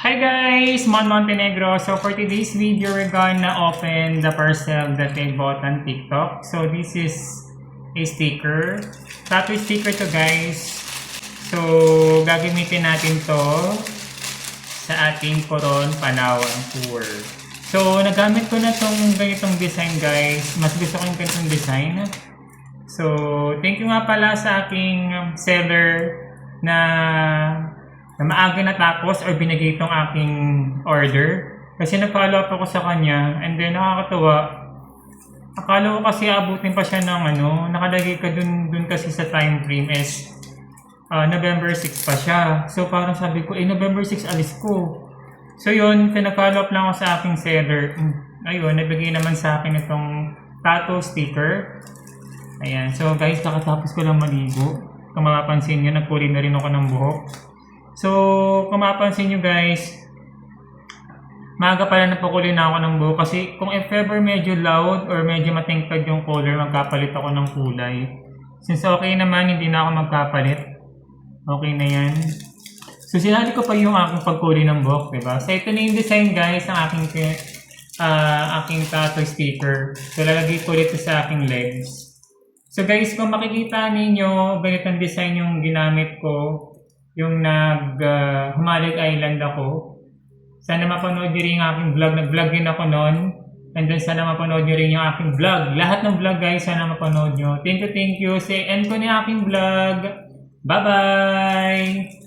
Hi guys! Mon Montenegro. So for today's video, we're gonna open the parcel that I bought on TikTok. So this is a sticker. Tattoo sticker to guys. So gagamitin natin to sa ating Coron Palawan tour. So nagamit ko na tong ganitong design guys. Mas gusto ko yung ganitong design. So thank you nga pala sa aking seller na maaga natapos or binigay itong aking order. Kasi nag-follow up ako sa kanya and then nakakatuwa. Akala ko kasi abutin pa siya ng nakalagay ka dun kasi sa time frame is November 6 pa siya. So parang sabi ko, November 6 alis ko. So yun, pinag-follow up lang ako sa aking seller. Ayun, nabigay naman sa akin itong tattoo sticker. Ayan, so guys, nakatapos ko lang maligo. Kung mapapansin nyo, nagkulay na rin ako ng buhok. So, kung mapapansin nyo guys, maaga pala napakuli na ako ng buhok kasi kung if ever medyo loud or medyo matingkad yung color, magkapalit ako ng kulay. Since okay naman, hindi na ako magkapalit. Okay na yan. So, sinali ko pa yung aking pagkulay ng buhok, diba? So, ito na yung design guys ng aking tattoo sticker. So, lalagay ko dito sa aking legs. So guys, kung makikita ninyo, ganitong design yung ginamit ko, yung Humalig Island ako. Sana mapanood nyo rin yung aking vlog. Nag-vlog din ako noon. And then sana mapanood nyo rin yung aking vlog. Lahat ng vlog guys, sana mapanood nyo. Thank you. Say end ko na yung aking vlog. Bye-bye!